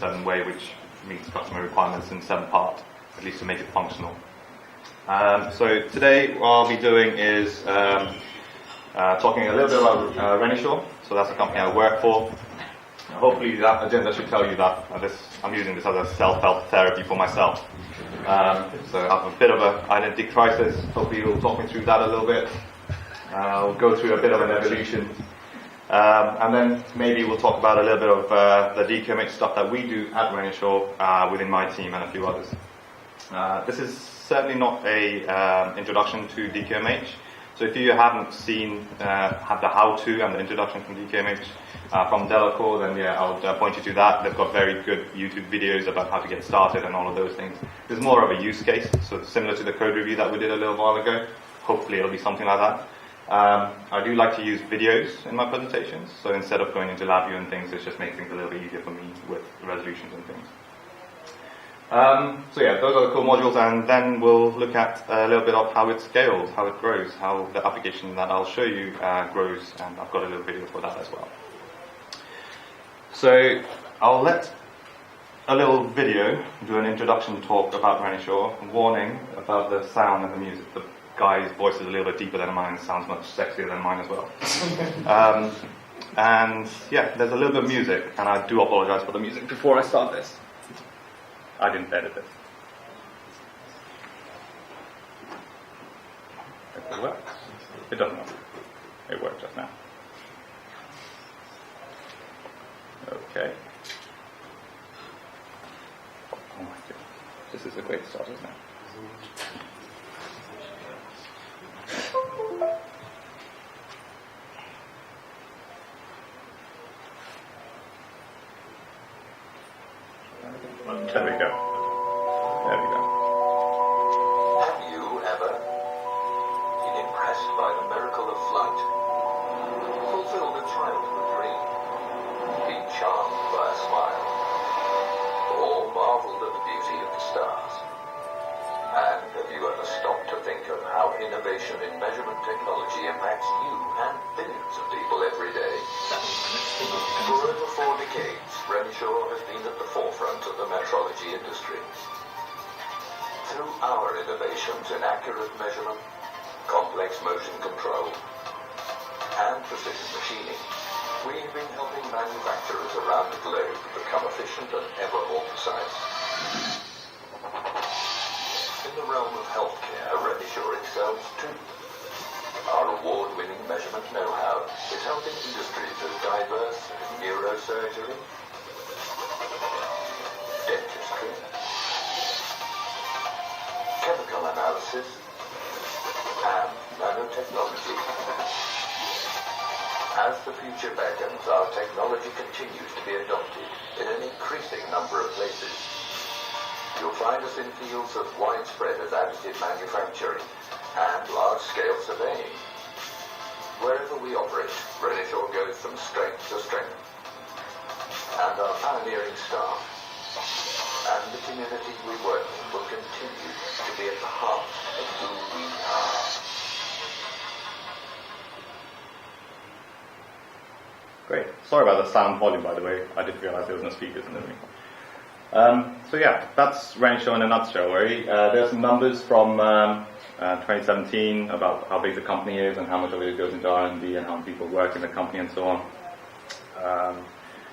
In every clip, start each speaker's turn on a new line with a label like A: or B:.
A: certain way which meets customer requirements in certain part, at least to make it functional. So today what I'll be doing is talking a little bit about Renishaw. So that's the company I work for. Hopefully that agenda should tell you that I'm using this as a self-help therapy for myself. So I have a bit of an identity crisis. Hopefully you'll talk me through that a little bit. I'll go through a bit of an evolution. And then maybe we'll talk about a little bit of the DQMH stuff that we do at Renishaw within my team and a few others. This is certainly not a introduction to DQMH. So if you haven't seen have the how-to and the introduction from DQMH from Delacour, then yeah, I'll point you to that. They've got very good YouTube videos about how to get started and all of those things. There's more of a use case, so similar to the code review that we did a little while ago. Hopefully it'll be something like that. I do like to use videos in my presentations, so instead of going into LabVIEW and things, it just makes things a little bit easier for me with resolutions and things. So yeah, those are the core modules, and then we'll look at a little bit of how it scales, how it grows, how the application that I'll show you grows, and I've got a little video for that as well. So I'll let a little video do an introduction talk about Renishaw, warning about the sound and the music. The guy's voice is a little bit deeper than mine, sounds much sexier than mine as well. And yeah, there's a little bit of music, and I do apologize for the music before I start this. I didn't edit it. If it works. It doesn't work. It worked just now. Okay. Oh my God. This is a great start, isn't it? There we go. There we go.
B: Have you ever been impressed by the miracle of flight? Fulfilled a childhood dream? Been charmed by a smile? Or marveled at the beauty of the stars? And have you ever stopped to think of how innovation in measurement technology impacts you and billions of people every day? For over 4 decades, Renishaw has been at the forefront of the metrology industry. Through our innovations in accurate measurement, complex motion control, and precision machining, we have been helping manufacturers around the globe become efficient and ever more precise. In the realm of healthcare, Renishaw excels too. Our award-winning measurement know-how is helping industries as diverse as neurosurgery, dentistry, chemical analysis, and nanotechnology. As the future beckons, our technology continues to be adopted in an increasing number of places. You'll find us in fields as widespread as additive manufacturing and large-scale surveying. Wherever we operate, Renishaw goes from strength to strength. And our pioneering staff and the community we work in will continue to be at the heart of who we are.
A: Great. Sorry about the sound volume, by the way. I didn't realize there was no speakers and everything. So yeah, that's Renishaw in a nutshell, really. There's some numbers from 2017 about how big the company is and how much of it goes into R&D and how many people work in the company and so on.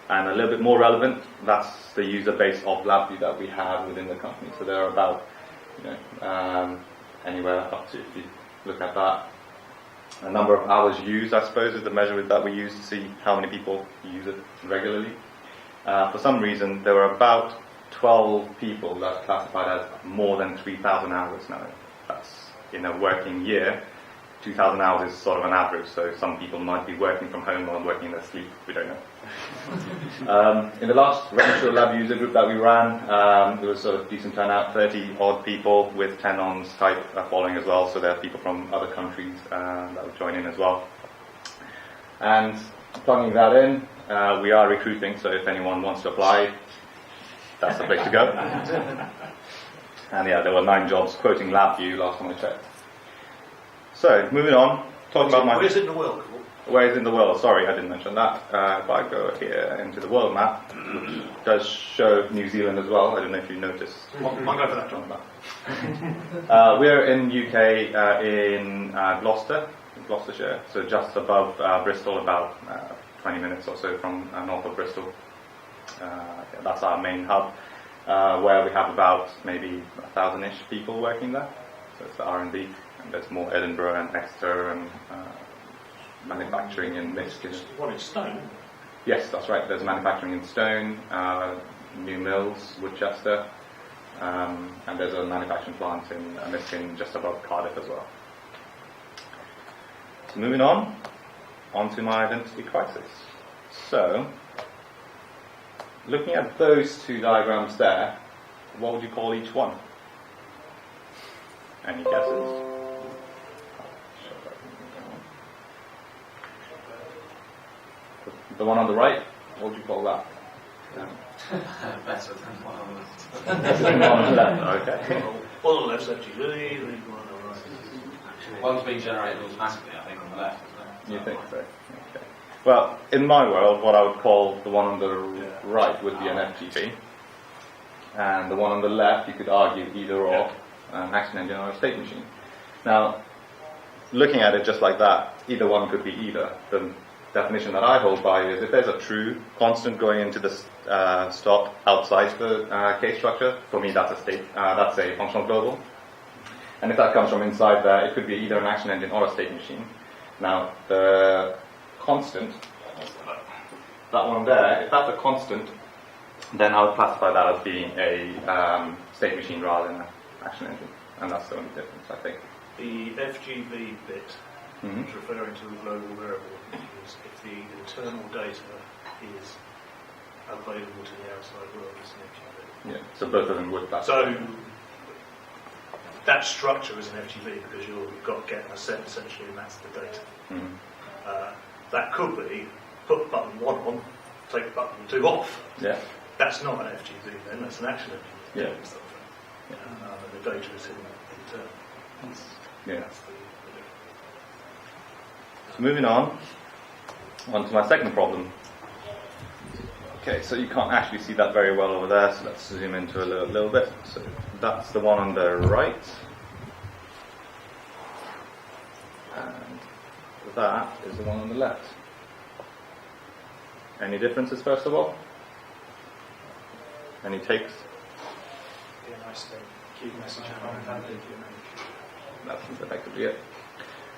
A: And a little bit more relevant, that's the user base of LabVIEW that we have within the company. So there are about, anywhere up to, if you look at that, a number of hours used, I suppose, is the measure that we use to see how many people use it regularly. For some reason, there were about 12 people that classified as more than 3,000 hours now. That's in a working year. 2,000 hours is sort of an average, so some people might be working from home or working in their sleep, we don't know. In the last Renishaw Lab user group that we ran, there was sort of decent turnout, 30 odd people with 10 on Skype following as well, so there are people from other countries that will join in as well. And plugging that in, we are recruiting, so if anyone wants to apply, that's the place to go. And yeah, there were 9 jobs quoting LabVIEW last time I checked. So, moving on, talking about my...
C: Where's it in the world?
A: Where is in the world? Sorry, I didn't mention that. If I go here into the world map, which does show New Zealand as well. I don't know if you noticed.
C: I'll go for that, John.
A: We're in UK in Gloucestershire, so just above Bristol, about 20 minutes or so from north of Bristol. That's our main hub, where we have about maybe 1,000-ish people working there. So it's the R&D, and there's more Edinburgh and Exeter and manufacturing in Michigan.
C: What in Stone?
A: Yes, that's right. There's manufacturing in Stone, New Mills, Woodchester, and there's a manufacturing plant in Michigan just above Cardiff as well. So moving on to my identity crisis. So, looking at those two diagrams there, what would you call each one? Any guesses? The one on the right, what would you call that?
D: Better than one on the
A: The one on the left, okay.
C: Well, on the left's FGV, the one on the right.
D: One's being generated automatically, I think, on the left, isn't it?
A: You think so? Okay. Well, in my world, what I would call the one on the right would be an FGV, and the one on the left, you could argue either or, an action engine or a state machine. Now, looking at it just like that, either one could be either. The definition that I hold by is if there's a true constant going into the stop outside the case structure, for me that's a state, that's a functional global. And if that comes from inside there, it could be either an action engine or a state machine. Now, the constant, that one there, if that's a constant, then I would classify that as being a state machine rather than an action engine. And that's the only difference, I think.
C: The FGV bit is referring to the global variable, is if the internal data is available to the outside world as an FGV.
A: Yeah, so both of them would classify.
C: So that structure is an FGV because you've got get and a set essentially, and that's the data. That could be put button 1 on, take button 2 off.
A: Yeah.
C: That's not an FGV then, that's an action FGV.
A: Yeah.
C: And the data is in internal.
A: Yeah.
C: That's the difference.
A: So moving on to my second problem. Okay, so you can't actually see that very well over there, so let's zoom into a little bit. So that's the one on the right. And that is the one on the left. Any differences, first of all? Any takes?
E: Yeah, nice thing. Keep message and
A: That's effectively it.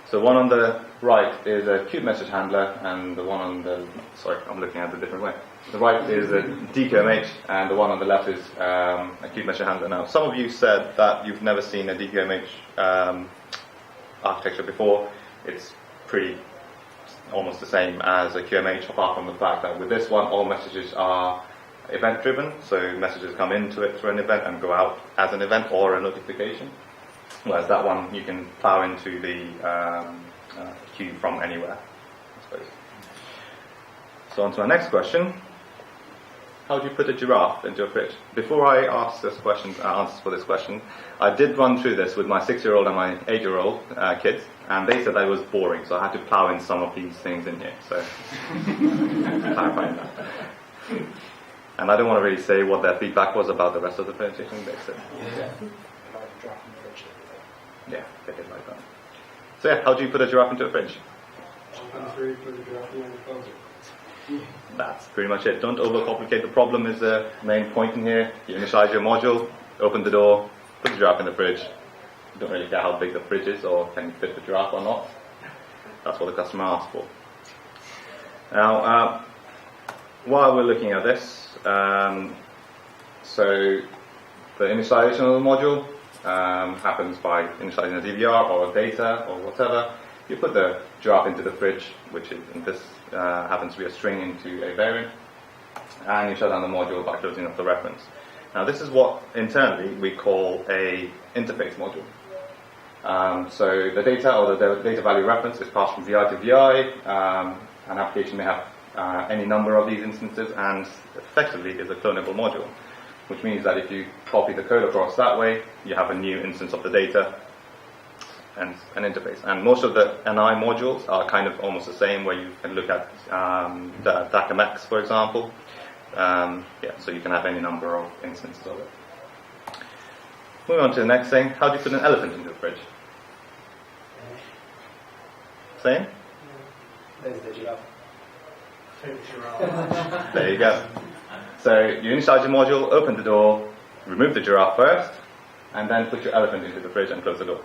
A: So one on the right is a cube message handler, and the one on the, sorry, I'm looking at it a different way. The right is a DQMH, and the one on the left is a cube message handler. Now, some of you said that you've never seen a DQMH architecture before. It's pretty almost the same as a QMH, apart from the fact that with this one, all messages are event-driven, so messages come into it through an event and go out as an event or a notification. Whereas that one, you can plow into the queue from anywhere, I suppose. So on to our next question. How do you put a giraffe into a fridge? Before I ask this question, answers for this question, I did run through this with my 6-year-old and my 8-year-old kids, and they said that it was boring, so I had to plow in some of these things in here. So, clarifying that. And I don't want to really say what their feedback was about the rest of the presentation. They said, yeah, they did like that. So yeah, how do you put a giraffe into a fridge? That's pretty much it. Don't overcomplicate. The problem is the main point in here. You initialize your module, open the door, put the giraffe in the fridge. You don't really care how big the fridge is or can you fit the giraffe or not. That's what the customer asked for. Now, while we're looking at this, so the initialization of the module happens by initializing a DVR or data or whatever. You put the giraffe into the fridge, which is, in this happens to be a string into a variant, and you shut down the module by closing up the reference. Now this is what internally we call a interface module. So the data or the data value reference is passed from VI to VI. An application may have any number of these instances and effectively is a clonable module, which means that if you copy the code across that way, you have a new instance of the data. an interface. And most of the NI modules are kind of almost the same, where you can look at the DQMH, for example. So you can have any number of instances of it. Moving on to the next thing, how do you put an elephant into the fridge? Same?
E: There's the giraffe.
C: Take the giraffe.
A: There you go. So you initialize your module, open the door, remove the giraffe first, and then put your elephant into the fridge and close the door.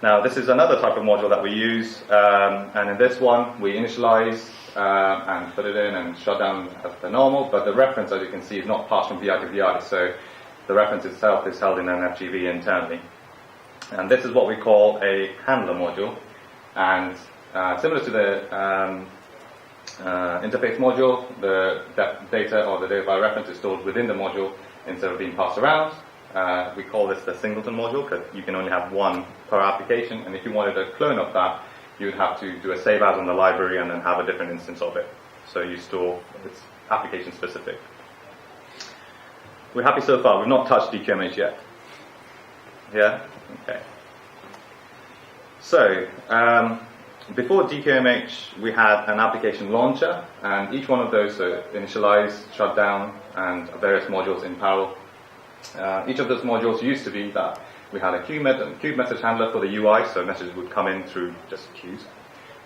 A: Now this is another type of module that we use, and in this one we initialize and put it in and shut down as per normal, but the reference, as you can see, is not passed from VI to VI, so the reference itself is held in an FGV internally. And this is what we call a handler module, and similar to the interface module, the data or the data by reference is stored within the module instead of being passed around. We call this the singleton module because you can only have one per application, and if you wanted a clone of that, you would have to do a save as on the library and then have a different instance of it. So you store, it's application specific. We're happy so far. We've not touched DQMH yet. Yeah? Okay. So, before DQMH, we had an application launcher, and each one of those, so initialize, shut down, and various modules in parallel. Each of those modules used to be that we had a queue message handler for the UI, so messages would come in through just queues.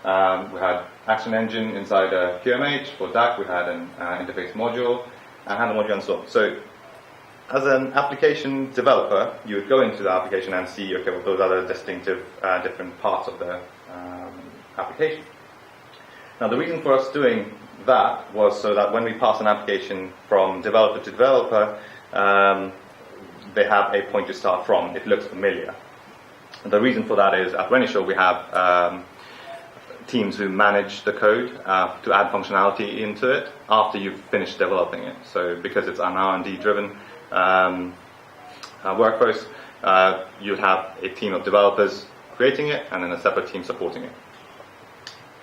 A: We had action engine inside a QMH. For DAC, we had an interface module, a handler module, and so on. So, as an application developer, you would go into the application and see, okay, well, those are the distinctive different parts of the application. Now, the reason for us doing that was so that when we pass an application from developer to developer, they have a point to start from. It looks familiar. And the reason for that is at Renishaw we have teams who manage the code to add functionality into it after you've finished developing it. So because it's an R&D driven workforce, you have a team of developers creating it and then a separate team supporting it.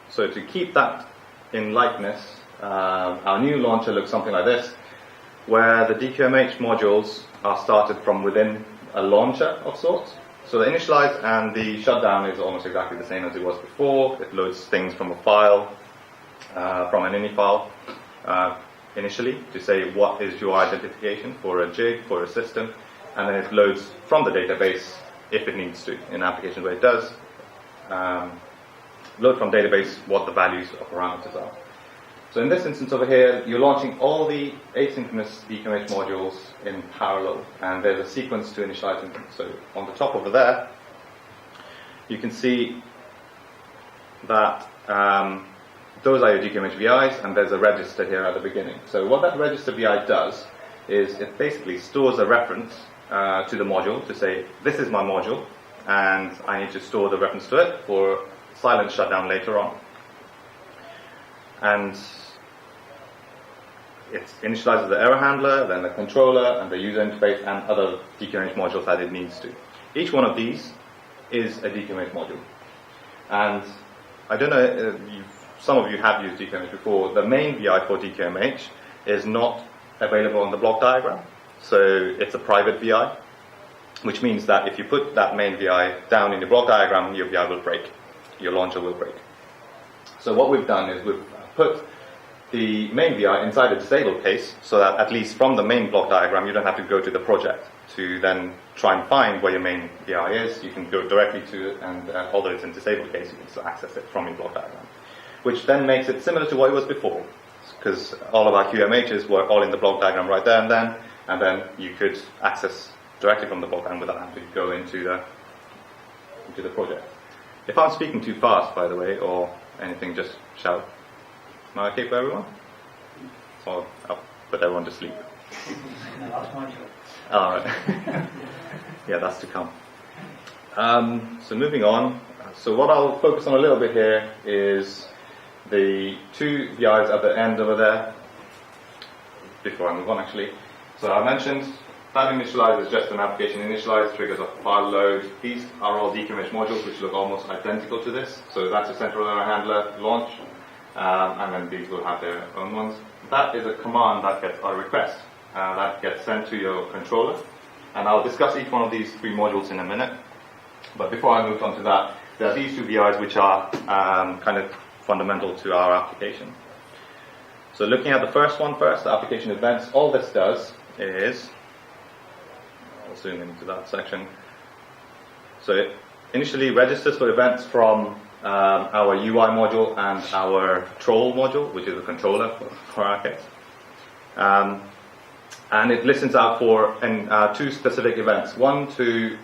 A: So to keep that in likeness, our new launcher looks something like this, where the DQMH modules are started from within a launcher of sorts. So the initialize and the shutdown is almost exactly the same as it was before. It loads things from a file, from an ini file, initially to say what is your identification for a jig, for a system, and then it loads from the database if it needs to. In applications where it does, load from database what the values or parameters are. So in this instance over here, you're launching all the asynchronous DQMH modules in parallel, and there's a sequence to initializing them. So on the top over there, you can see that those are your DQMH VIs, and there's a register here at the beginning. So what that register VI does is it basically stores a reference to the module to say, this is my module, and I need to store the reference to it for silent shutdown later on. And it initializes the error handler, then the controller, and the user interface, and other DQMH modules that it needs to. Each one of these is a DQMH module. And I don't know, some of you have used DQMH before. The main VI for DQMH is not available on the block diagram. So it's a private VI, which means that if you put that main VI down in the block diagram, your VI will break. Your launcher will break. So what we've done is we've put the main VI inside a disable case so that at least from the main block diagram you don't have to go to the project to then try and find where your main VI is. You can go directly to it, and although it's in disabled case, you can still access it from your block diagram, which then makes it similar to what it was before, because all of our QMHs were all in the block diagram right there and then you could access directly from the block diagram without having to go into the project. If I'm speaking too fast, by the way, or anything, just shout. Am I okay for everyone? Or I'll put everyone to sleep.
E: No, that's my job.
A: Alright. Yeah, that's to come. So moving on. So what I'll focus on a little bit here is the two VIs at the end over there, before I move on actually. So I mentioned that initialize is just an application initialize, triggers a file load. These are all DQMH modules which look almost identical to this. So that's a central error handler launch, and then these will have their own ones. That is a command that gets a request that gets sent to your controller, and I'll discuss each one of these three modules in a minute. But before I move on to that, there are these two VIs which are kind of fundamental to our application. So looking at the first one first, the application events, all this does is, I'll zoom into that section. So it initially registers for events from our UI module and our troll module, which is a controller for our case. And it listens out for two specific events. One to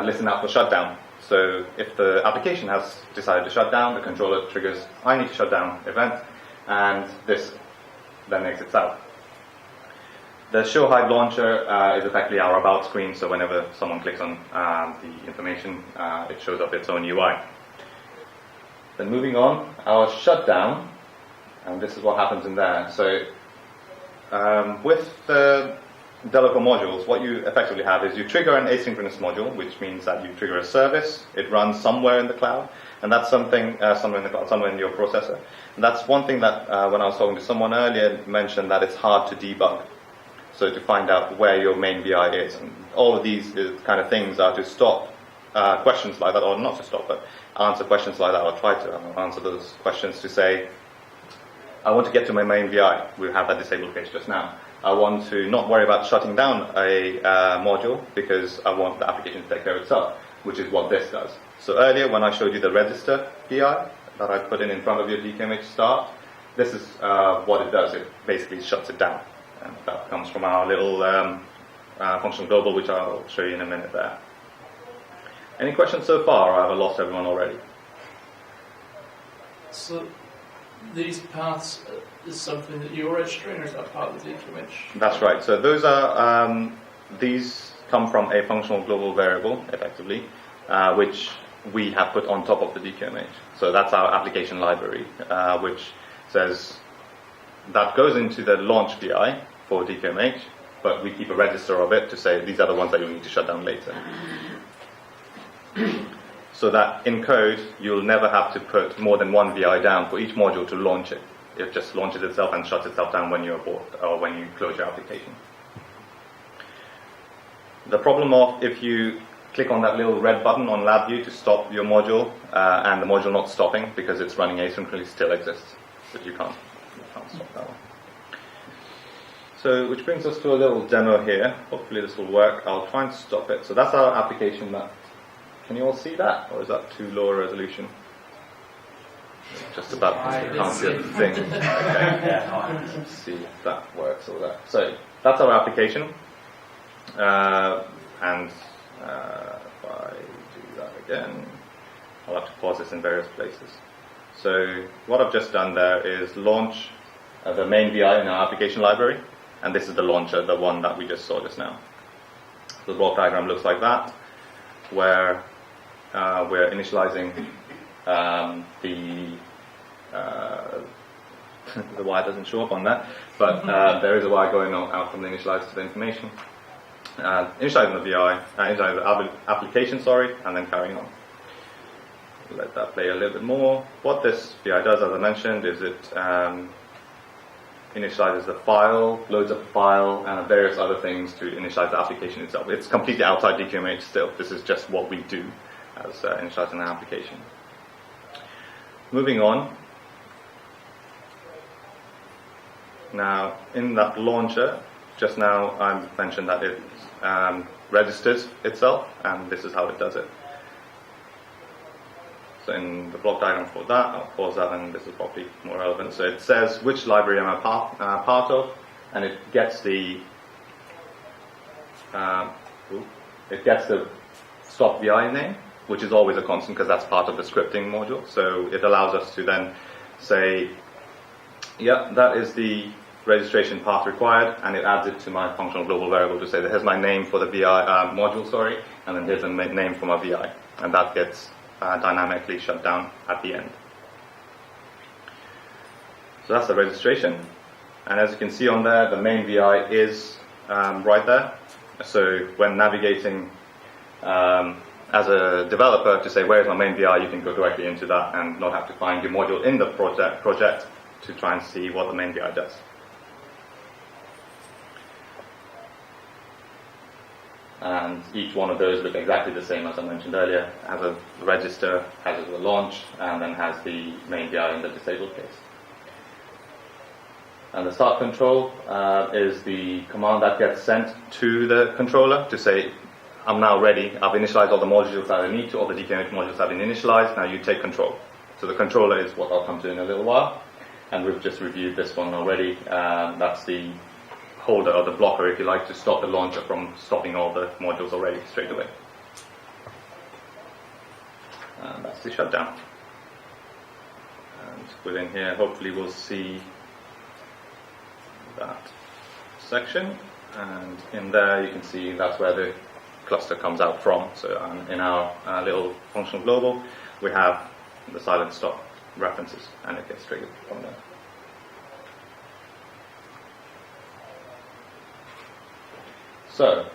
A: listen out for shutdown. So if the application has decided to shut down, the controller triggers I need to shut down event, and this then exits out. The show hide launcher is effectively our about screen, so whenever someone clicks on the information, it shows up its own UI. Then moving on, our shutdown, and this is what happens in there. So with the developer modules, what you effectively have is you trigger an asynchronous module, which means that you trigger a service. It runs somewhere in the cloud, and that's something somewhere in the cloud, somewhere in your processor. And that's one thing that when I was talking to someone earlier, mentioned that it's hard to debug. So to find out where your main VI is, and all of these kind of things are to stop questions like that, or not to stop, but answer questions like that, or try to answer those questions to say, I want to get to my main VI. We have that disabled case just now. I want to not worry about shutting down a module because I want the application to take care of itself, which is what this does. So earlier when I showed you the register VI that I put in front of your DQMH start, this is what it does. It basically shuts it down. And that comes from our little functional global, which I'll show you in a minute there. Any questions so far, or have I lost everyone already?
F: So these paths is something that you're registering, or is that part of the DQMH?
A: That's right. So those are these come from a functional global variable, effectively, which we have put on top of the DQMH. So that's our application library, which says that goes into the launch VI for DQMH, but we keep a register of it to say these are the ones that you'll need to shut down later. So that in code, you'll never have to put more than one VI down for each module to launch it. It just launches itself and shuts itself down when you abort or when you close your application. The problem of if you click on that little red button on LabVIEW to stop your module and the module not stopping because it's running asynchronously still exists, but you can't stop that one. So which brings us to a little demo here. Hopefully this will work. I'll try and stop it. So that's our application. Can you all see that, or is that too low a resolution? Just about can't see a thing. Okay. Let's see if that works or that. So that's our application, and if I do that again, I'll have to pause this in various places. So what I've just done there is launch the main VI in our application library, and this is the launcher, the one that we just saw just now. The block diagram looks like that, where we're initializing the wire doesn't show up on that, but there is a wire going out from the initializer to the information. Initializing the VI, initializing the application, and then carrying on. Let that play a little bit more. What this VI does, as I mentioned, is it initializes the file, loads up the file, and various other things to initialize the application itself. It's completely outside DQMH still. This is just what we do as initializing an application. Moving on. Now, in that launcher, just now I mentioned that it registers itself, and this is how it does it. So in the block diagram for that, I'll pause that, and this is probably more relevant. So it says which library am I part of, and it gets the stop VI name, which is always a constant because that's part of the scripting module. So it allows us to then say, yeah, that is the registration path required, and it adds it to my functional global variable to say that here's my name for the VI module, and then here's a name for my VI, and that gets dynamically shut down at the end. So that's the registration, and as you can see on there, the main VI is right there. So when navigating as a developer to say where is my main VI, you can go directly into that and not have to find your module in the project to try and see what the main VI does. And each one of those look exactly the same as I mentioned earlier. Has a register, has a launch, and then has the main VI in the disabled case. And the start control is the command that gets sent to the controller to say, I'm now ready, I've initialized all the modules that I need to, all the DQMH modules have been initialized, now you take control. So the controller is what I'll come to in a little while, and we've just reviewed this one already. That's the holder or the blocker, if you like, to stop the launcher from stopping all the modules already straight away. And that's the shutdown. And within here, hopefully we'll see that section, and in there you can see that's where the cluster comes out from. So in our little functional global, we have the silent stop references, and it gets triggered from there. So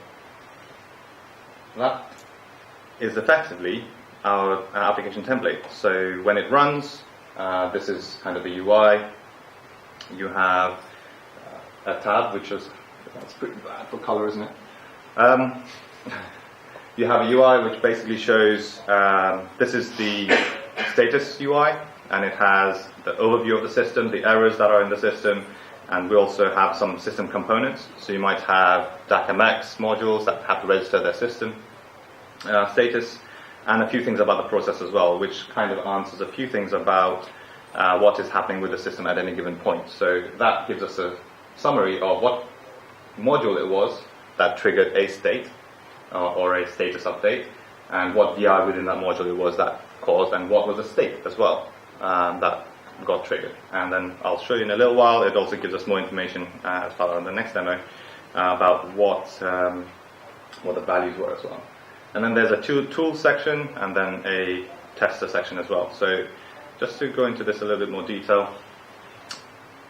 A: that is effectively our application template. So when it runs, this is kind of the UI. You have a tab, which is, that's pretty bad for color, isn't it? You have a UI which basically shows, this is the status UI, and it has the overview of the system, the errors that are in the system, and we also have some system components. So you might have DQMH modules that have to register their system status, and a few things about the process as well, which kind of answers a few things about what is happening with the system at any given point. So that gives us a summary of what module it was that triggered a state or a status update, and what VI within that module it was that caused, and what was the state as well that got triggered. And then I'll show you in a little while. It also gives us more information as part of the next demo about what the values were as well. And then there's a tool section, and then a tester section as well. So just to go into this a little bit more detail,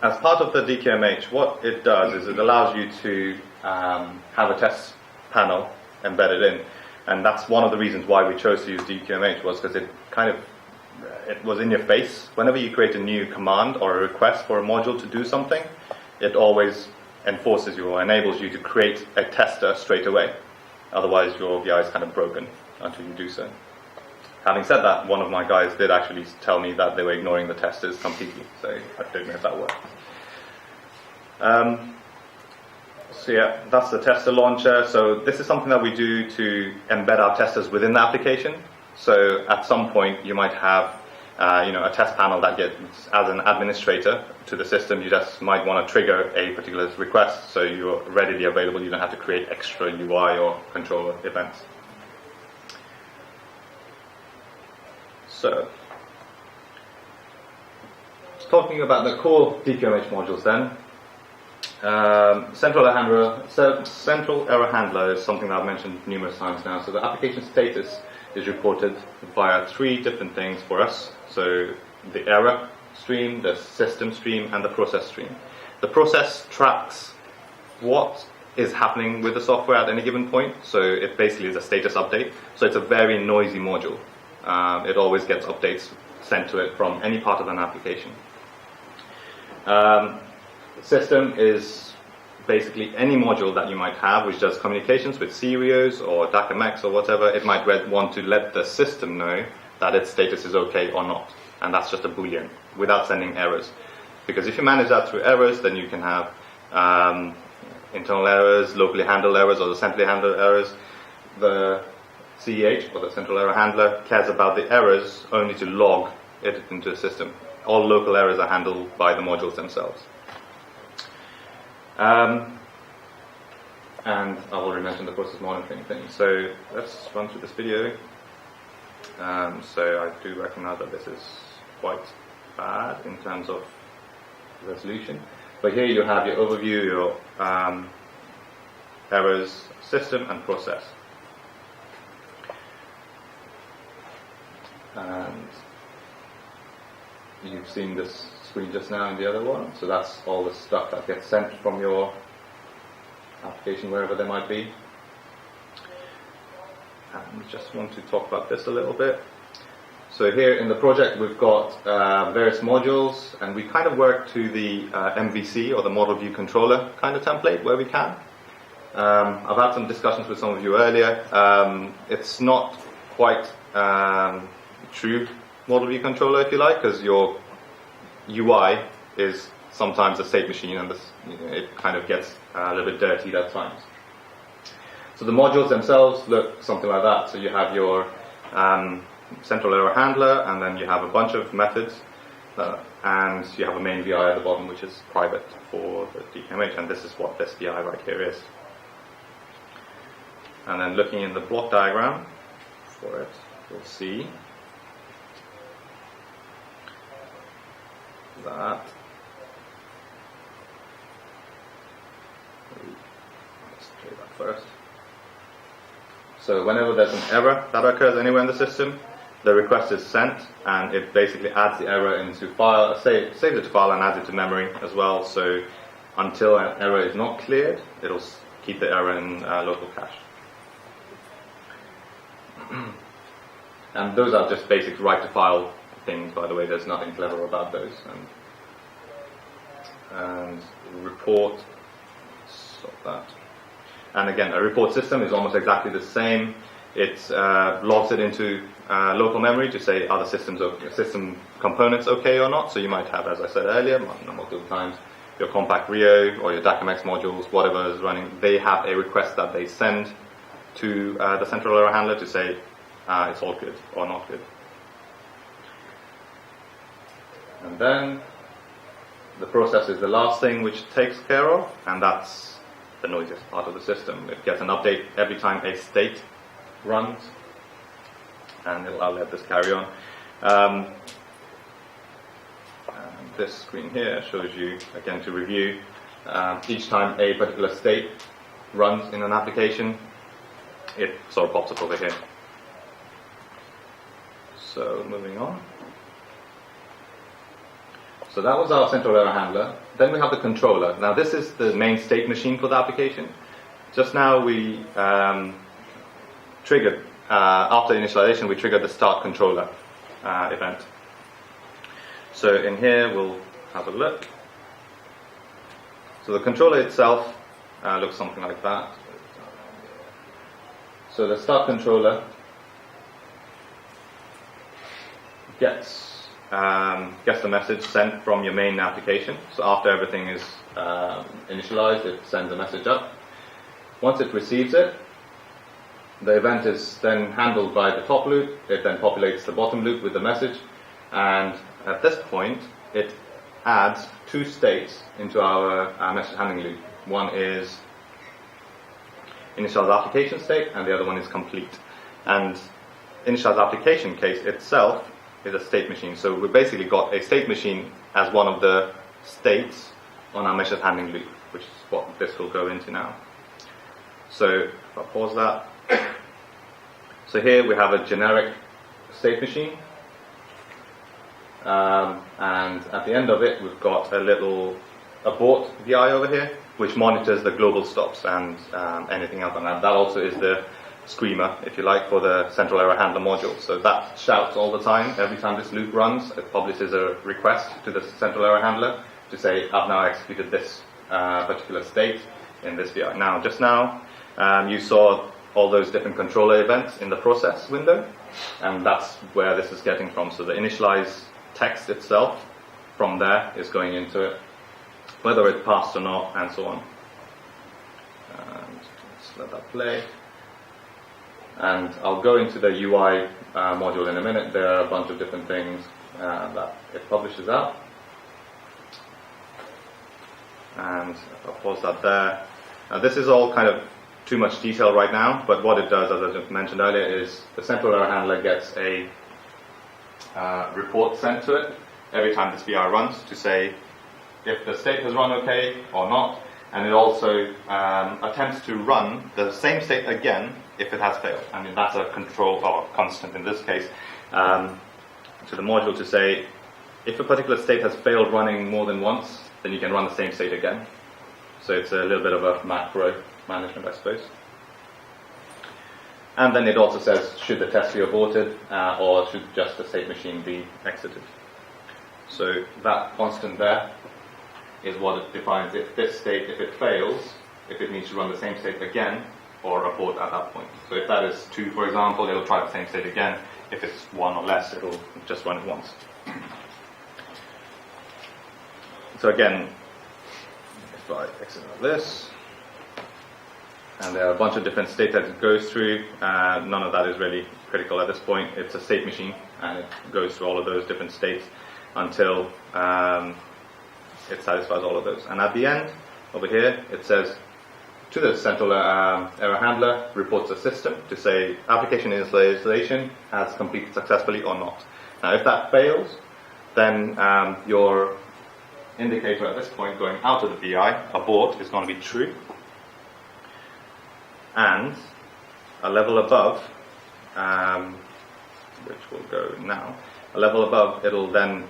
A: as part of the DQMH, what it does is it allows you to have a test panel embedded in, and that's one of the reasons why we chose to use DQMH, was because it was in your face. Whenever you create a new command or a request for a module to do something, it always enforces you or enables you to create a tester straight away. Otherwise, your VI is kind of broken until you do so. Having said that, one of my guys did actually tell me that they were ignoring the testers completely, so I don't know if that worked. So yeah, that's the tester launcher. So this is something that we do to embed our testers within the application. So at some point, you might have a test panel that gets, as an administrator to the system, you just might want to trigger a particular request, so you're readily available. You don't have to create extra UI or controller events. So, talking about the core DQMH modules then. Central error handler is something that I've mentioned numerous times now. So the application status is reported via three different things for us. So the error stream, the system stream, and the process stream. The process tracks what is happening with the software at any given point. So it basically is a status update. So it's a very noisy module. It always gets updates sent to it from any part of an application. System is basically any module that you might have which does communications with serios or DQMH or whatever. It might want to let the system know that its status is okay or not, and that's just a boolean without sending errors. Because if you manage that through errors, then you can have internal errors, locally handled errors, or the centrally handled errors. The CEH, or the central error handler, cares about the errors only to log it into the system. All local errors are handled by the modules themselves. And I've already mentioned the process monitoring thing. So let's run through this video. So I do recognize that this is quite bad in terms of resolution. But here you have your overview, your errors, system, and process. And you've seen this screen just now in the other one. So that's all the stuff that gets sent from your application, wherever they might be. And we just want to talk about this a little bit. So here in the project we've got various modules, and we kind of work to the MVC, or the Model View Controller kind of template where we can. I've had some discussions with some of you earlier. It's not quite true model view controller, if you like, because your UI is sometimes a state machine, and it kind of gets a little bit dirty at times. So the modules themselves look something like that. So you have your central error handler, and then you have a bunch of methods, and you have a main VI at the bottom, which is private for the DQMH, and this is what this VI right here is. And then looking in the block diagram for it, you'll see that let's do that first. So whenever there's an error that occurs anywhere in the system, the request is sent, and it basically adds the error into file, saves it to file, and adds it to memory as well. So until an error is not cleared, it'll keep the error in local cache. And those are just basic write to file things, by the way. There's nothing clever about those. And report, stop that. And again, a report system is almost exactly the same. It logs it into local memory to say, are the system components okay or not? So you might have, as I said earlier, multiple times, your compact Rio or your DQMH modules, whatever is running, they have a request that they send to the central error handler to say it's all good or not good. And then the process is the last thing which it takes care of, and that's the noisiest part of the system. It gets an update every time a state runs, and I'll let this carry on. And this screen here shows you, again to review, each time a particular state runs in an application, it sort of pops up over here. So moving on. So that was our central error handler. Then we have the controller. Now this is the main state machine for the application. Just now we triggered, after initialization, we triggered the start controller event. So in here we'll have a look. So the controller itself looks something like that. So the start controller gets the message sent from your main application. So after everything is initialized, it sends a message up. Once it receives it, the event is then handled by the top loop. It then populates the bottom loop with the message, and at this point it adds two states into our message handling loop. One is initialize application state, and the other one is complete. And initialize application case itself is a state machine. So we basically got a state machine as one of the states on our message handling loop, which is what this will go into now. So if I pause that. So here we have a generic state machine, and at the end of it we've got a little abort VI over here, which monitors the global stops and anything else, and that also is the screamer, if you like, for the central error handler module. So that shouts all the time. Every time this loop runs, it publishes a request to the central error handler to say, I've now executed this particular state in this VI. Now, just now, you saw all those different controller events in the process window, and that's where this is getting from. So the initialize text itself from there is going into it, whether it passed or not, and so on. And let's let that play. And I'll go into the UI module in a minute. There are a bunch of different things that it publishes out. And I'll pause that there. This is all kind of too much detail right now, but what it does, as I mentioned earlier, is the central error handler gets a report sent to it every time this VI runs to say if the state has run okay or not, and it also attempts to run the same state again if it has failed. I mean, that's a control, or constant in this case, to the module to say if a particular state has failed running more than once, then you can run the same state again. So it's a little bit of a macro management, I suppose. And then it also says should the test be aborted or should just the state machine be exited. So that constant there is what it defines. If this state, if it fails, if it needs to run the same state again or abort at that point. So if that is 2, for example, it'll try the same state again. If it's 1 or less, it'll just run it once. So again, if I exit out this, and there are a bunch of different states that it goes through, none of that is really critical at this point. It's a state machine, and it goes through all of those different states until it satisfies all of those. And at the end, over here, it says, to the central error handler, reports the system to say application installation has completed successfully or not. Now, if that fails, then your indicator at this point going out of the VI, abort, is going to be true. And a level above, which will go now, a level above, it'll then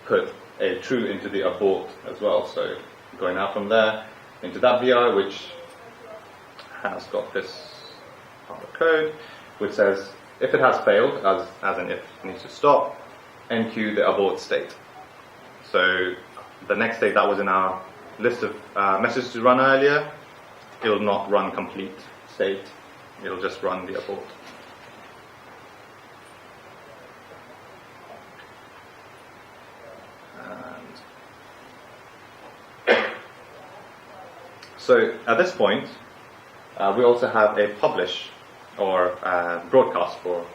A: put a true into the abort as well. So going out from there into that VI, which has got this part of code, which says if it has failed, as in if it needs to stop, enqueue the abort state. So the next state that was in our list of messages to run earlier, it will not run complete state, it'll just run the abort. So at this point, we also have a publish or broadcast, for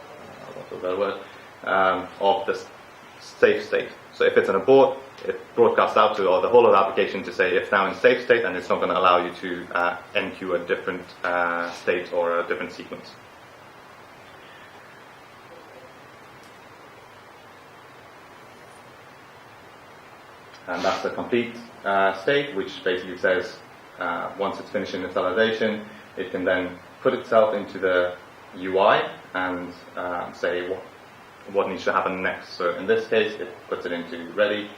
A: what's the better word, of the safe state. So if it's an abort, it broadcasts out to the whole of the application to say it's now in safe state, and it's not going to allow you to enqueue a different state or a different sequence. And that's the complete state, which basically says once it's finished initialization, it can then put itself into the UI and say what needs to happen next. So in this case, it puts it into ready,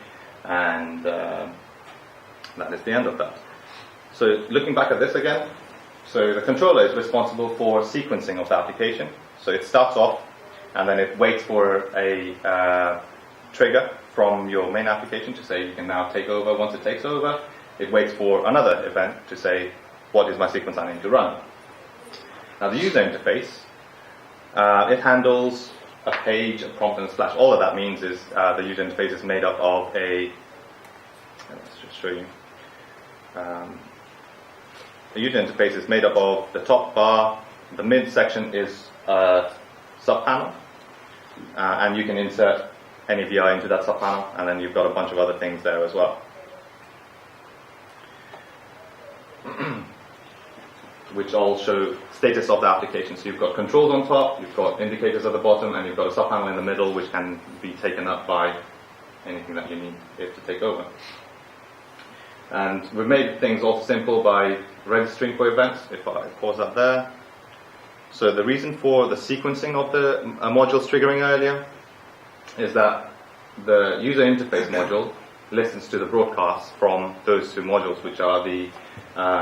A: and that is the end of that. So looking back at this again, so the controller is responsible for sequencing of the application. So it starts off, and then it waits for a trigger from your main application to say you can now take over. Once it takes over, it waits for another event to say what is my sequence I need to run. Now the user interface, it handles a page, a prompt, and a splash. All of that means is the user interface is made up of a, let's just show you. The user interface is made up of the top bar, the mid section is a subpanel, and you can insert any VI into that subpanel, and then you've got a bunch of other things there as well. Which all show status of the application. So you've got controls on top, you've got indicators at the bottom, and you've got a subpanel in the middle which can be taken up by anything that you need it to take over. And we've made things also simple by registering for events. If I pause that there. So the reason for the sequencing of the modules triggering earlier is that the user interface module listens to the broadcasts from those two modules, which are the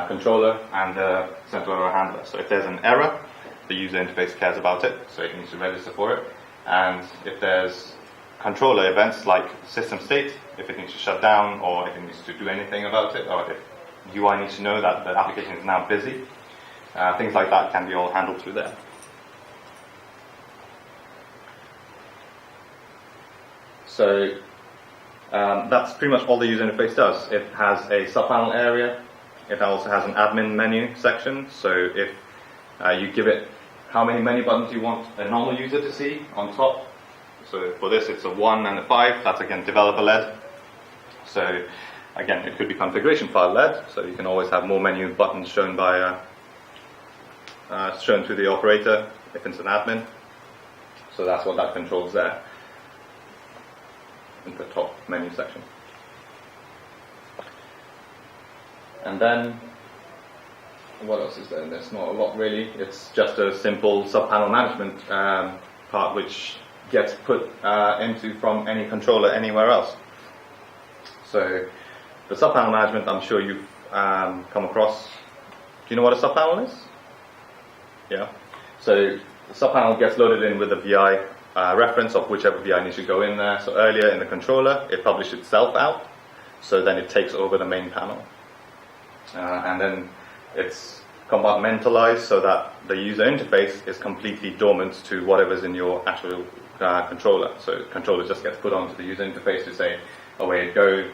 A: controller and the central error handler. So if there's an error, the user interface cares about it, so it needs to register for it. And if there's controller events like system state, if it needs to shut down, or if it needs to do anything about it, or if UI needs to know that the application is now busy, things like that can be all handled through there. So that's pretty much all the user interface does. It has a subpanel area. It also has an admin menu section. So if you give it how many menu buttons you want a normal user to see on top. So for this, it's a 1 and a 5. That's again developer-led. So again, it could be configuration file-led. So you can always have more menu buttons shown by shown to the operator if it's an admin. So that's what that controls there in the top menu section. And then, what else is there? There's not a lot really. It's just a simple subpanel management part which gets put into from any controller anywhere else. So the subpanel management, I'm sure you've come across. Do you know what a subpanel is? Yeah. So the subpanel gets loaded in with a VI reference of whichever VI needs to go in there. So earlier in the controller, it published itself out. So then it takes over the main panel. and then it's compartmentalized so that the user interface is completely dormant to whatever's in your actual controller. So the controller just gets put onto the user interface to say, away it goes,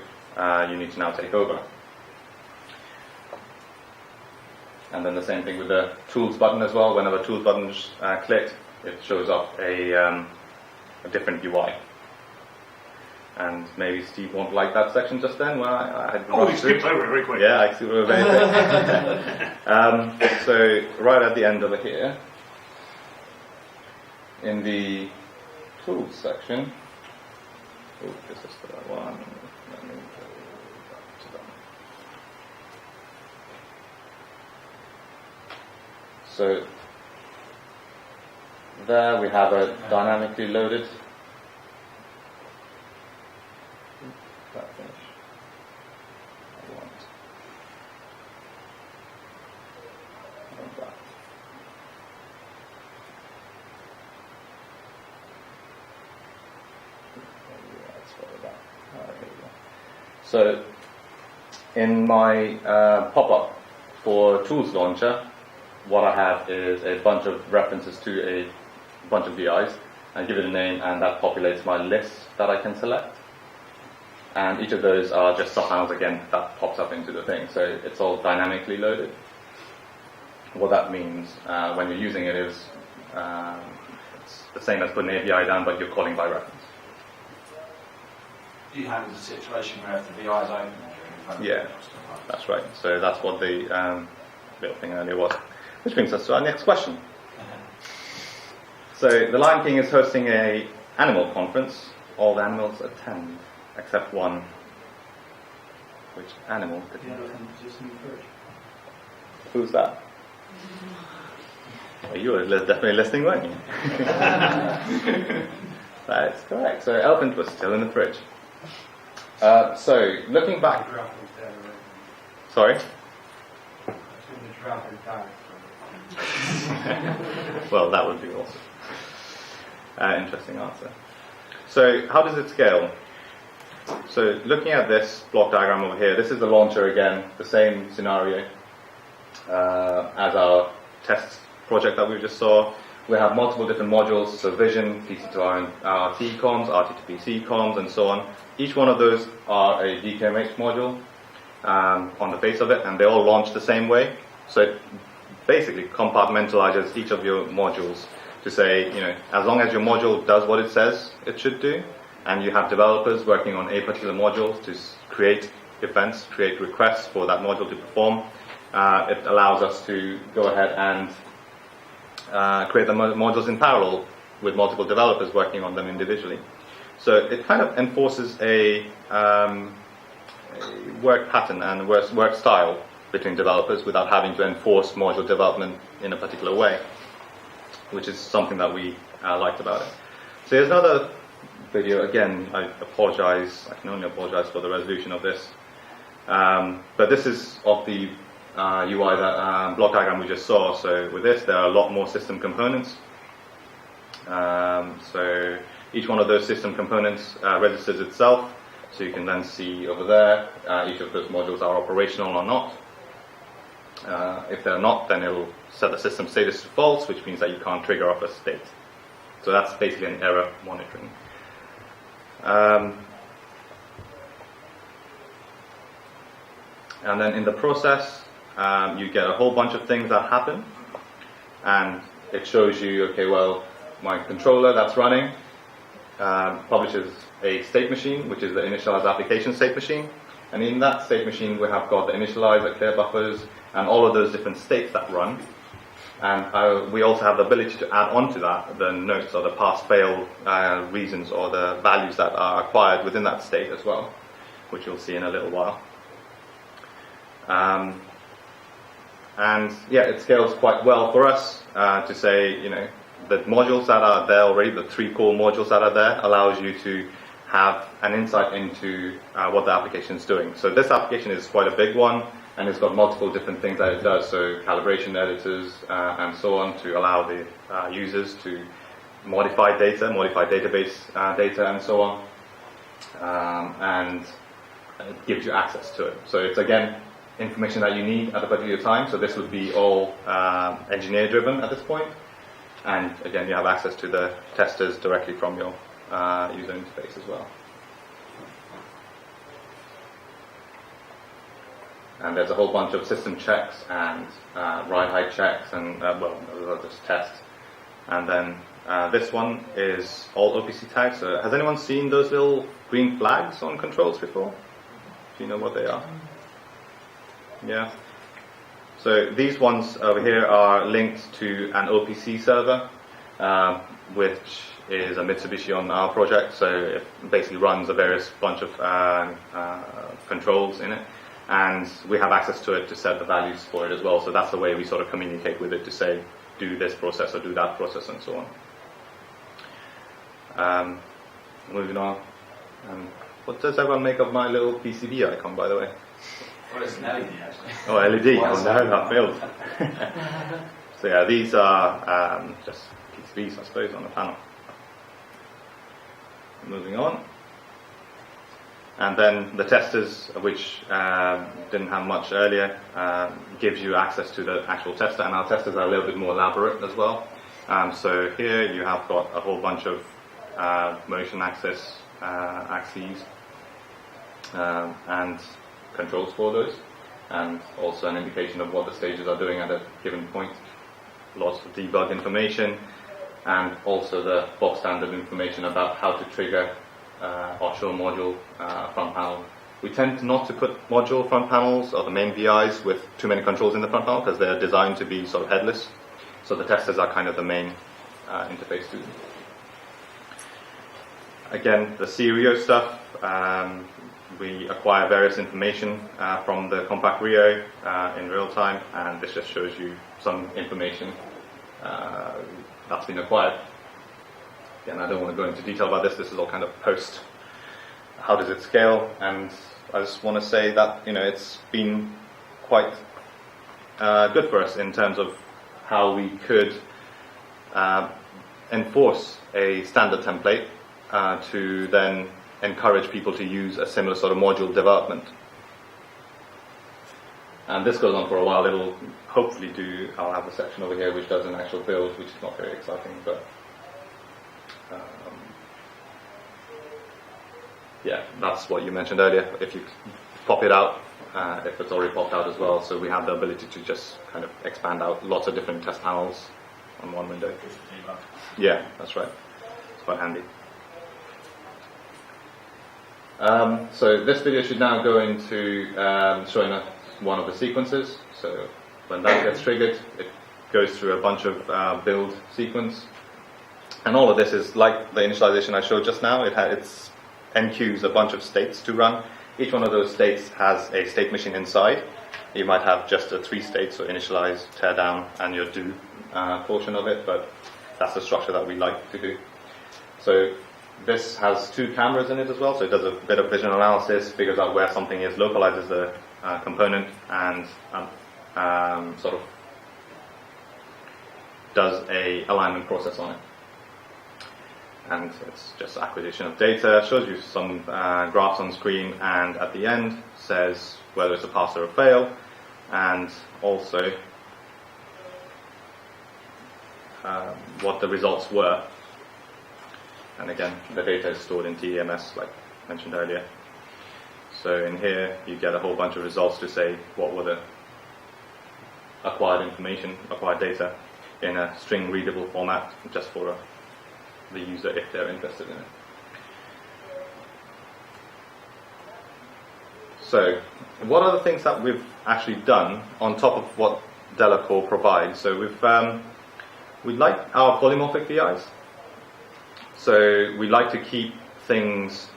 A: you need to now take over. And then the same thing with the tools button as well. Whenever tools button is clicked, it shows up a different UI. And maybe Steve won't like that section just then. Well, I had
C: you skipped over it very quickly.
A: Yeah, I skipped over it very quickly. So right at the end over here, in the tools section, oh, this is the one. Let me go back to that. So there we have a dynamically loaded. That finish. I want that. So in my pop-up for Tools Launcher, what I have is a bunch of references to a bunch of VIs. I give it a name, and that populates my list that I can select. And each of those are just subpanels again that pops up into the thing. So it's all dynamically loaded. What that means when you're using it is it's the same as putting an API down, but you're calling by reference.
D: Do you handle the situation where if the VI is open during the
A: Yeah, that's right. So that's what the little thing earlier was. Which brings us to our next question. So the Lion King is hosting a animal conference. All the animals attend, except one. Which animal did he attend? Who's that? Well, you were definitely listening, weren't you? That's correct. So elephant was still in the fridge. So looking back. Sorry? Well, that would be awesome. Interesting answer. So how does it scale? So looking at this block diagram over here, this is the launcher again, the same scenario as our test project that we just saw. We have multiple different modules, so vision, PC to RT comms, RT to PC comms, and so on. Each one of those are a DQMH module on the face of it, and they all launch the same way. So it basically compartmentalizes each of your modules to say, as long as your module does what it says it should do, and you have developers working on a particular module to create events, create requests for that module to perform, it allows us to go ahead and create the modules in parallel with multiple developers working on them individually. So it kind of enforces a work pattern and work style between developers without having to enforce module development in a particular way, which is something that we liked about it. So here's another video. Again, I apologize. I can only apologize for the resolution of this. But this is of the UI, that block diagram we just saw. So with this, there are a lot more system components. So each one of those system components registers itself. So you can then see over there, each of those modules are operational or not. If they're not, then it'll set the system status to false, which means that you can't trigger off a state. So that's basically an error monitoring. And then in the process, you get a whole bunch of things that happen, and it shows you, okay, well, my controller that's running publishes a state machine, which is the initialized application state machine. And in that state machine, we have got the initialize, the clear buffers, and all of those different states that run. And we also have the ability to add on to that the notes or the pass-fail reasons or the values that are acquired within that state as well, which you'll see in a little while. And yeah, it scales quite well for us to say, the modules that are there already, the 3 core modules that are there, allows you to have an insight into what the application is doing. So this application is quite a big one, and it's got multiple different things that it does, so calibration editors and so on, to allow the users to modify data, modify database data and so on, and it gives you access to it. So it's again information that you need at a particular time. So this would be all engineer driven at this point. And again, you have access to the testers directly from your user interface as well. And there's a whole bunch of system checks and ride height checks and, well, those are just tests. And then this one is all OPC tags. So has anyone seen those little green flags on controls before? Do you know what they are? Yeah. So these ones over here are linked to an OPC server, which is a Mitsubishi on our project. So it basically runs a various bunch of controls in it. And we have access to it to set the values for it as well. So that's the way we sort of communicate with it to say, do this process or do that process and so on. Moving on. What does everyone make of my little PCB icon, by the way?
D: Well, it's an LED actually.
A: Oh, LED. Oh, no, I failed. So yeah, these are just PCBs, I suppose, on the panel. Moving on. And then the testers, which didn't have much earlier, gives you access to the actual tester, and our testers are a little bit more elaborate as well. So here you have got a whole bunch of motion axes and controls for those, and also an indication of what the stages are doing at a given point. Lots of debug information, and also the box standard information about how to trigger or show module front panel. We tend not to put module front panels or the main VIs with too many controls in the front panel because they're designed to be sort of headless. So the testers are kind of the main interface to them. Again, the Serio stuff, we acquire various information from the compact Rio in real time, and this just shows you some information that's been acquired. Again, I don't want to go into detail about this. This is all kind of post. How does it scale? And I just want to say that it's been quite good for us in terms of how we could enforce a standard template to then encourage people to use a similar sort of module development. And this goes on for a while. It'll hopefully do. I'll have a section over here which does an actual build, which is not very exciting, but. Yeah, that's what you mentioned earlier. If you pop it out, if it's already popped out as well, so we have the ability to just kind of expand out lots of different test panels on one window. Yeah, that's right. It's quite handy. So this video should now go into showing us one of the sequences. So when that gets triggered, it goes through a bunch of build sequence. And all of this is like the initialization I showed just now. It's enqueues a bunch of states to run. Each one of those states has a state machine inside. You might have just a 3 states, so initialize, tear down, and your do portion of it, but that's the structure that we like to do. So this has 2 cameras in it as well, so it does a bit of vision analysis, figures out where something is, localizes the component, and sort of does a alignment process on it. And it's just acquisition of data, shows you some graphs on screen, and at the end says whether it's a pass or a fail, and also what the results were. And again, the data is stored in TEMS, like mentioned earlier. So in here, you get a whole bunch of results to say what were the acquired information, acquired data, in a string readable format, just for the user if they're interested in it. So, what are the things that we've actually done on top of what Delacorp provides? So we like our polymorphic VIs. So we like to keep things,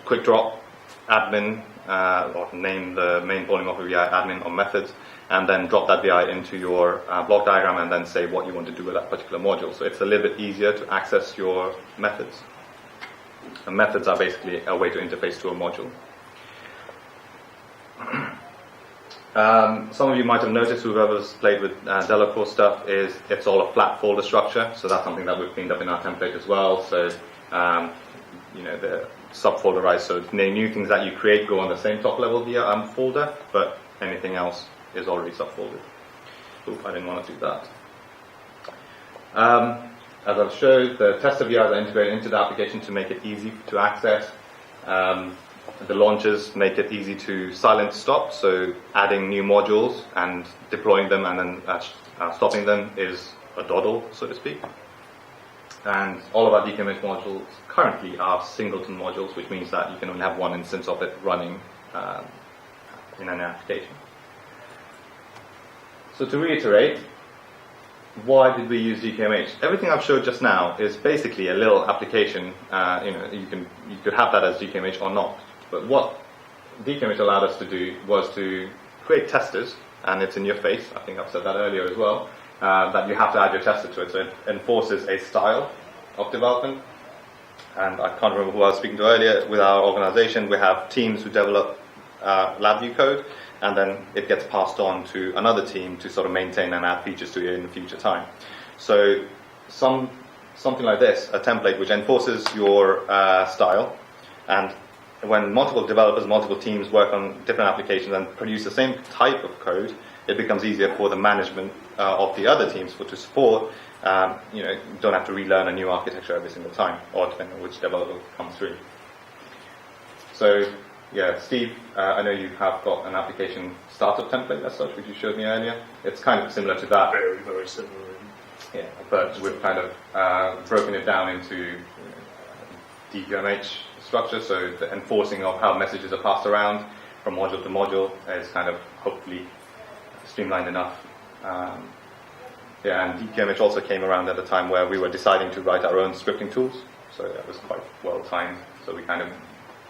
A: quick drop, admin, or name the main polymorphic VI admin or methods, and then drop that VI into your block diagram and then say what you want to do with that particular module. So it's a little bit easier to access your methods. And methods are basically a way to interface to a module. Some of you might have noticed, whoever's played with Delacorp stuff, is it's all a flat folder structure. So that's something that we've cleaned up in our template as well. So the subfolderized, so the new things that you create go on the same top level folder, but anything else is already subfolded. Oop, I didn't want to do that. As I've showed, the tester VIs are integrated into the application to make it easy to access. The launchers make it easy to silent stop, so adding new modules and deploying them and then stopping them is a doddle, so to speak. And all of our DQMH modules currently are singleton modules, which means that you can only have one instance of it running in an application. So to reiterate, why did we use DQMH? Everything I've showed just now is basically a little application. You could have that as DQMH or not. But what DQMH allowed us to do was to create testers, and it's in your face. I think I've said that earlier as well. That you have to add your tester to it. So it enforces a style of development. And I can't remember who I was speaking to earlier. With our organization, we have teams who develop LabVIEW code, and then it gets passed on to another team to sort of maintain and add features to it in the future time. So something like this, a template which enforces your style, and when multiple developers, multiple teams work on different applications and produce the same type of code, it becomes easier for the management of the other teams to support. You don't have to relearn a new architecture every single time, or depending on which developer comes through. So, yeah, Steve, I know you have got an application startup template as such, which you showed me earlier. It's kind of similar to that.
C: Very, very similar.
A: Yeah, but we've kind of broken it down into DQMH structure, so the enforcing of how messages are passed around from module to module is kind of hopefully streamlined enough. And DQMH also came around at a time where we were deciding to write our own scripting tools, so that was quite well timed. So we kind of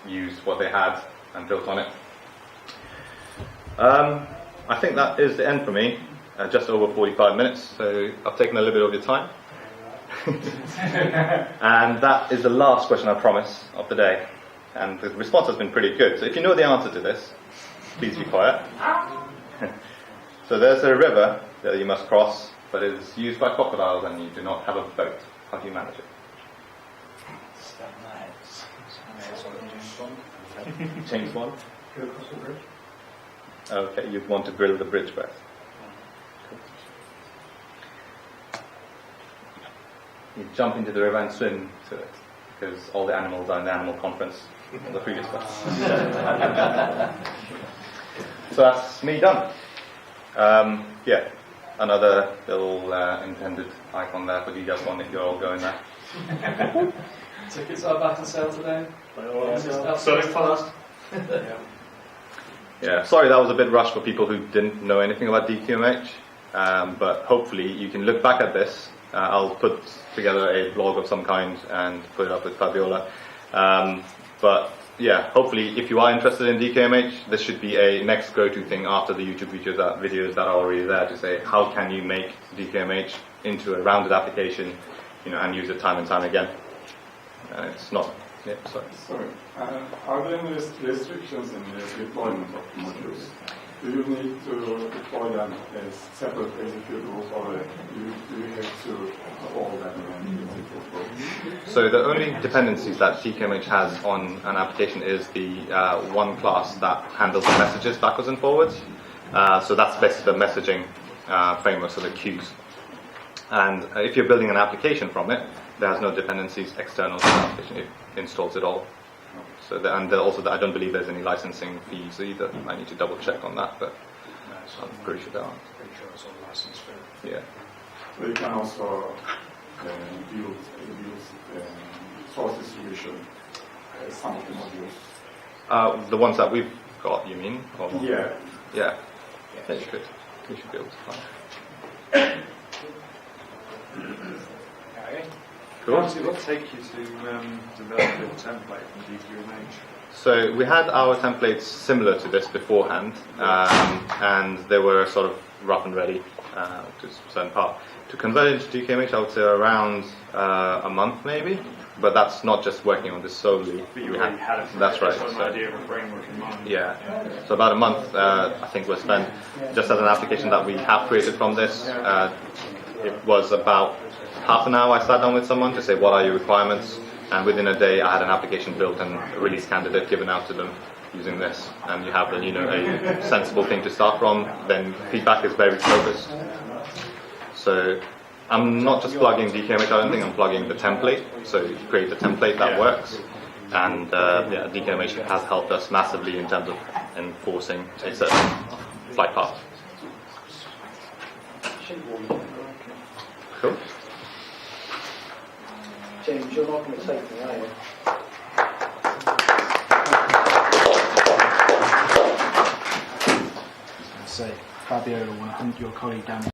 A: used what they had and built on it. I think that is the end for me. Just over 45 minutes, so I've taken a little bit of your time. And that is the last question, I promise, of the day. And the response has been pretty good. So if you know the answer to this, please be quiet. So there's a river that you must cross, but it is used by crocodiles and you do not have a boat. How do you manage it? James Bond?
E: Go across the bridge.
A: Okay, you'd want to build the bridge first. You jump into the river and swim to it, because all the animals are in the animal conference on the previous class. So that's me done. Another little intended icon there for DJ's one if you're all going there.
F: Tickets are back on sale today.
C: So fast.
A: Yeah, sorry that was a bit rushed for people who didn't know anything about DQMH, but hopefully you can look back at this. I'll put together a blog of some kind and put it up with Fabiola. But yeah, hopefully if you are interested in DQMH, this should be a next go-to thing after the YouTube videos that are already there to say how can you make DQMH into a rounded application, and use it time and time again. It's not. Yeah, sorry.
G: Are there any restrictions in the deployment of modules? Do you need to deploy them as separate executables, or do you have to all them in executable?
A: So the only dependencies that DQMH has on an application is the one class that handles the messages backwards and forwards. So that's basically the messaging framework, so the queues. And if you're building an application from it, there has no dependencies external to the application. It installs it all. So I don't believe there's any licensing fees either. I need to double check on that, but I'm pretty sure there aren't.
C: Pretty sure it's all licensed for.
A: Yeah.
G: So you can also build source distribution, some of the modules.
A: The ones that we've got, you mean? Or
G: Yeah.
A: Yeah, you could. You should be able to find. Cool.
E: What take you to develop a template from DQMH?
A: So we had our templates similar to this beforehand, and they were sort of rough and ready to a certain part. To convert it into DQMH, I would say around a month maybe, but that's not just working on this solely.
E: But you already had
A: That's right.
E: an idea of a framework in mind.
A: Yeah. So about a month, I think, was spent just as an application that we have created from this. It was about half an hour I sat down with someone to say what are your requirements, And within a day, I had an application built and a release candidate given out to them using this. And you have a sensible thing to start from. Then feedback is very focused. So I'm not just plugging DQMH, I don't think I'm plugging the template. So you create a template that works. And DQMH has helped us massively in terms of enforcing a certain flight path. Cool.
E: James, you're not going to say anything, are you?
H: Say, Fabio will want to hunt your colleague down.